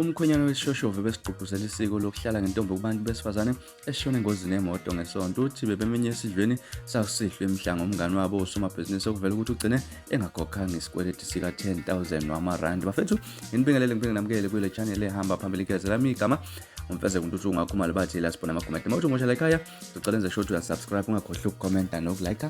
uMkhwenyana wesishoshovu besigqugquzela isiko lokuhlala ngentombi kubantu besifazane esishone engozini yemoto ngesonto. Uthi bebemenye esidlweni sakusihlwa emhlanga umngani wabo osomabhizinisi okuvela ukuthi ugcine engakhokhanga isikweletu sika 10,000 wamarandi. Bafethu nginibingelele namukele kule channel ehamba phambili ikezela igama umfeze kuntuthi ungakhumala bathi la sibona amagumete. Mawuthi ngoshala ekhaya sicela enze sure ukuthi subscribe, ungakhohlwa ukucomment nokulike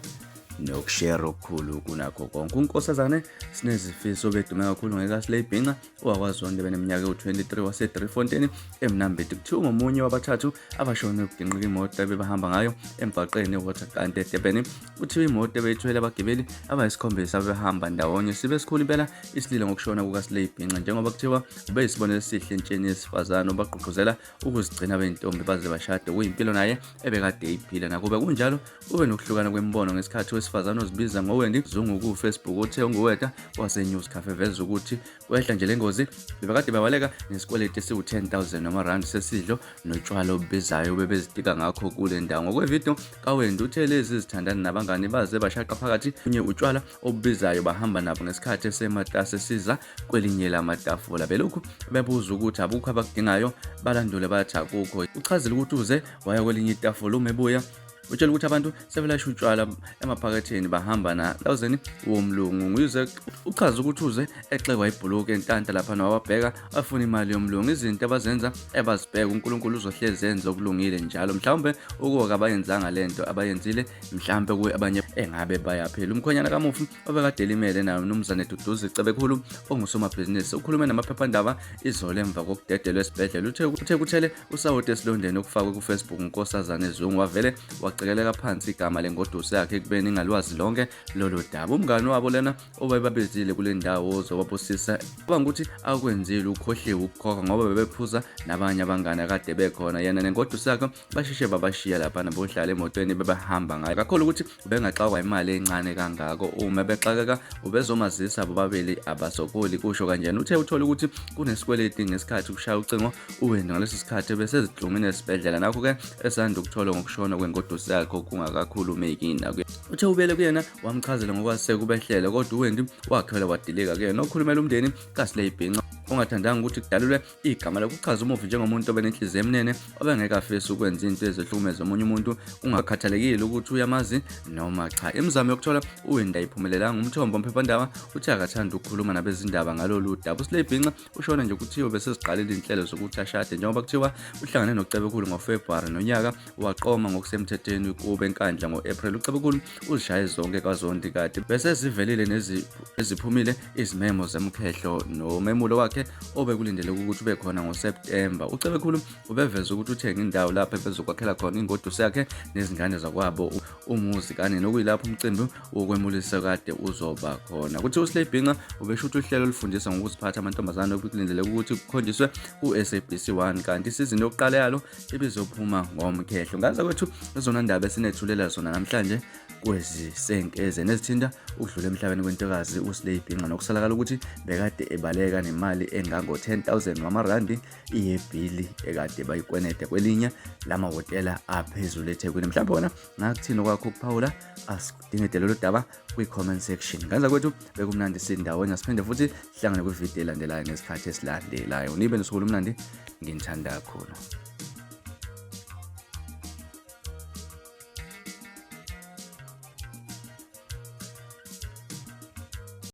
nokushare okukhulu kunakho konke. Unkosazane sinezifiso bedume kakhulu ngekaSlayBhinca owakwazi onke beneminyaka u23 wase3Fontein eMnambithi. Kuthiwa ngomunye wabathathu abashone ukugingqika imoto ebebahamba ngayo emgwaqeni eWaterkant eDurban. Kuthiwa imoto ebeyithwele abagibeli abayisikhombisa abehamba ndawonye. Sibe sikhulu impela isililo ngokushona kukaSlayBhinca njengoba kuthiwa ubeyisibonelo esihle entsheni yesifazane obagqugquzela ukuzigcina bentombi baze bashade kuyimpilo naye ebekade eyiphila. Nakuba kunjalo ube nokuhlukana kwembono ngesikhathi wesifazane ozibiza ngowendi zungu ku-Facebook uthe unguweta wase-News Cafe veza ukuthi kwehla nje lengozi bebekade babaleka nesikweletu esiwu-10,000 wamarandi sesidlo notshwala obubizayo bebezitika ngakho kule ndawo. Ngokwevidiyo kawendi uthe lezi zithandani nabangani baze bashaqa phakathi kunye utshwala obubizayo bahamba nabo ngesikhathi esematasa esiza kwelinye lamatafula. Belokhu bebuza ukuthi abukho abakudingayo balandule bathi akukho. Uchazile ukuthi uze waya kwelinye itafula umebuya utshela ukuthi abantu sebelasha utshwala emaphaketheni bahamba na lawuzeni womlungu. Nguyize uchaza ukuthi uze exekwa ibhuluku entanta lapha nawabheka afuna imali yomlungu. Izinto abazenza ebazibheka uNkulunkulu uzohlezi enza okulungile njalo. Mhlawumbe ukuwoka abayenzanga lento abayenzile mhlawumbe kuwe abanye engabe bayaphela. uMkhwenyana kamufi obekade elimele nayo uMnumzane Duduza icebekulu ongusomabhizinisi ukhulume namaphephandaba izolo emva kokudedelwa esibhedlela. Uthe kuthele usawoti esilondeni okufakwe kuFacebook unkosazane ezungu wavele cekeleka phansi igama lengoduso yakhe kubeni ingalwazi lonke lolo daba. Umngani wabo lena obebabezile kule ndawo zobabusisa kubanga ukuthi akwenzile ukhohliwe ukukhokha ngoba bebephuza nabanye abangane akade bekhona. Yena nengoduso yakhe basheshe babashiya lapha nabohlala emotweni bebahamba ngayo kakhulu ukuthi ubengaxakwa imali encane kangako. Uma bexakeka ubezomazisa abo babili abasokoli kusho kanjena. Uthe uthola ukuthi kunesikweleti ngesikhathi kushaya ucingo uwendi ngaleso sikhathi bese zidlungile esibhedlela. Nakho-ke esanda ukuthola ngokushona kwengoduso yakho kungakakhulumeki nakuye. Uthe ubele kuyena wamchazela ngokwase kubehlele kodwa uwendi wakhwela wadilika kuyena. Okhulumela umndeni kaSlayBhinca ongathandanga ukuthi kudalulwe igama lokuchaza umufi njengomuntu obenenhliziyo emnene obengeke afise ukwenza into ezihlukumeza omunye umuntu kungakhathalekile ukuthi uyamazi noma cha. Imizamo yokuthola uwendi ayiphumelelanga. Umthombo womphephandaba uthi akathanda ukukhuluma nabezindaba ngalolu daba. uSlayBhinca ushona nje kuthiwa beseziqalile inhlelo zokuthi ashade njengoba kuthiwa uhlangane noCebekulu ngoFebruary nonyaka waqoma ngokusemthethweni kube enkandla ngoApril. uCebekulu uzishaye zonke kazondi kade bese zivelile neziphumile izimemo zemkhehlo nomemulo wakhe obekulindele ukuthi ube khona ngoSeptember. uCebekulu ubeveza ukuthi uthenga indawo lapho bezokwakhela khona ingoduso yakhe nezingane zakwabo umuzi kanye nokuyilapho umcimbi wokwemulisa kade uzoba khona. Kuthi uSlayBhinca ubeshuthi uhlelo olufundisa ngokuziphatha amantombazane okulindele ukuthi kukhonjiswe ku-SABC1 kanti isizini yokuqala yalo ibizophuma ngomkhehlo. Ngaza kwethu ezona ndaba esinethulela zona namhlanje kwezisenkeze nezithinta ukudlula emhlabeni kwentokazi uSlayBhinca nokusalakala ukuthi bekade ebaleka nemali engango 10,000 wamarandi iyebhili ekade bayikwenede kwelinye lamahhotela aphezulu eThekwini. Mhlawumbe wona ngakuthini kwakho ukuphawula asidingede lolu daba kwi-comment section. Ngaza kwethu bekumnandi sindawonye siphinde futhi sihlangane kwividiyo elandelayo ngesikhathi esilandelayo. Nibe nosuku olumnandi, nginithanda kakhulu.